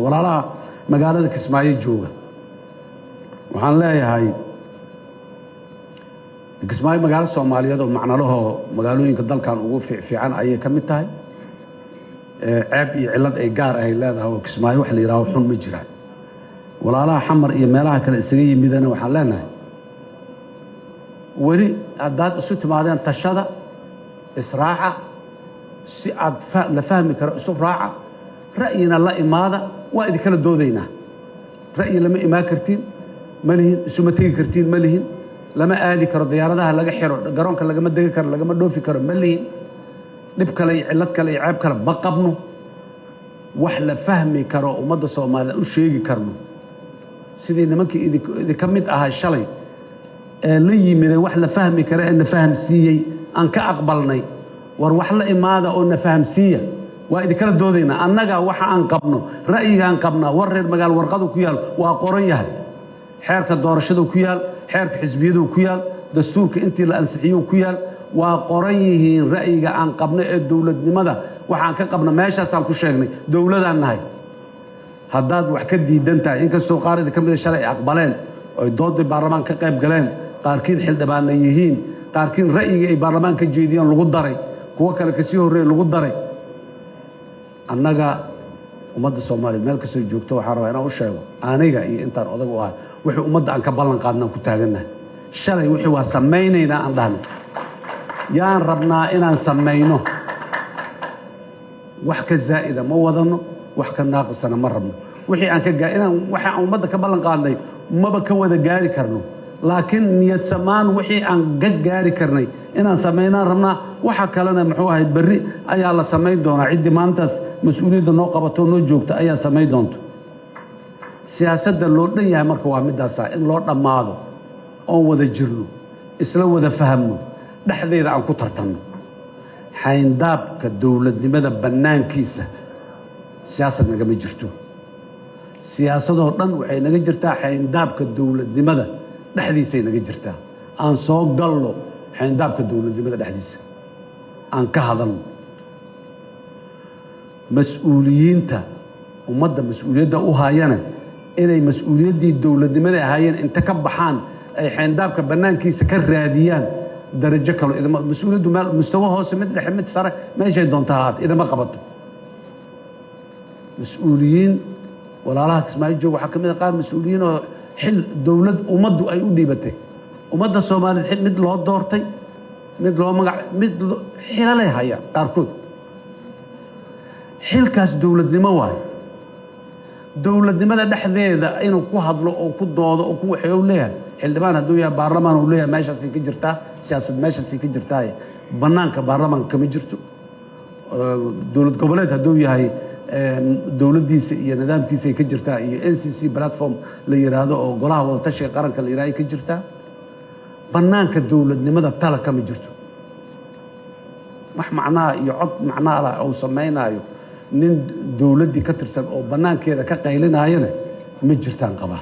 ولا لا مقالة كسماعي جوجا وحن لا هاي كسماعي مقالة سومالية ومعنى له مقالوين كدل كان وقوف في عن أي كم تاي عيب علاد أي جار أي لا هو كسماعي وحلي يراوحون مجرى ولا لا حمر إيميلها كالإسرائيلي ميدان وحلنا ولي أداد أسوت مادين تشدا إسراعة سعد لفهم كرأسوف راعة رأينا الله إمادة وإذا كان الدودينا رأي لما إما كرتين ملهين سمتين كرتين ملهين لما آلي كر ديارة ده لقى حيرو قرون كان لقى مدقة كر لقى مدو في كر ملهين نبكى لي علتك لي عيب كر بقبنه وحلا فهمي كر ومدى سومالي وشيء كرنه سيدي نمك إذا كمت الشلي لي من وحلا فهمي كر إن فهم سيء أنك أقبلني وروحلا إمادة أو فهم سيء وإذا كانت دودينا أنجا وح أنقبنا رأيي أنقبنا ورد مجال ورقده كيال وأقريه حركة دورشده كيال حركة حزبيده كيال دستورك أنت الأنسحيه كيال وأقريه رأيي أنقبنا الدولة لماذا وحن كقبنا ماشى سام كشجني دولة النهاي هداد وحكدي دنتا إنك السوقار إذا كم الشرع أقبلين ضد البرلمان كقيب قلين قاركين حل دبانيين قاركين رأيي البرلمان كجيدين لغدري كوكل كسيه الرئي لغدري annaga ummadda Soomaaliyeed meel kasta joogto waxa rabaa inaan u sheego aniga iyo intaan odag u ahay wixii ummadda aan ka ballan qaadnaa ku taaganahay shalay wixii waa sameeynayna aan dhahnay yaan rabnaa inaan sameeyno wax ka zaa'ida ma wadano wax ka naaqisana ma rabno wixii aan ka inaan waxa aan ummadda ka ballan qaadnay maba ka wada gaari karno laakiin niyad samaan wixii aan gaari karnay inaan sameeynaa rabnaa waxa kalena muxuu ahay bari ayaa la sameyn doonaa cidii maantaas mas'uuliyadda noo qabato noo joogta ayaa sameyn doonto siyaasadda loo dhan yahay marka waa midaas in loo dhamaado oo wada jirno isla wada fahamno dhaxdeeda aan ku tartanno xayndaabka dawladnimada banaankiisa siyaasad naga ma jirto siyaasadoo dhan waxay naga jirtaa xayndaabka dawladnimada dhaxdiisay naga jirtaa aan soo galno xayndaabka dawladnimada dhaxdiisa aan ka hadalno مسؤولينتا ومدة مسؤولية وهاينا إلى مسؤولية دولة ماذا هاينا أنت كبحان أي حين دابك بنان كيس كراديان درجة كله إذا مسؤولية مستواه سمت لحمت صار ما يجي دونتهات إذا ما قبضته مسؤولين ولا الله اسمه جو حكم قال مسؤولين حل دولة ومدوا أي أودي بته ومدة الصومال حل مثل هاد دورتي مثل هو مقع مثل حلالها هيا تركض xilkaas dawladnimo waay dawladnimada dhaxdeeda inuu ku hadlo oo ku doodo oo ku waxay u leeyahay xildhibaan haduu yahay baarlamaan uu leeyahay meeshaas ka jirtaa siyaasad meeshaas ka jirtaa banaanka baarlamaan kama jirto dawlad goboleed haduu yahay dawladdiisa iyo nidaamkiisa ka jirtaa iyo NCC platform la yiraahdo oo golaha wada tashiga qaranka la yiraahdo ka jirtaa banaanka dawladnimada tala kama jirto wax macnaa iyo cod macnaa la oo sameeynayo nin dawladii ka tirsan oo banaankeeda ka qaylinayana ma jirtaan qaba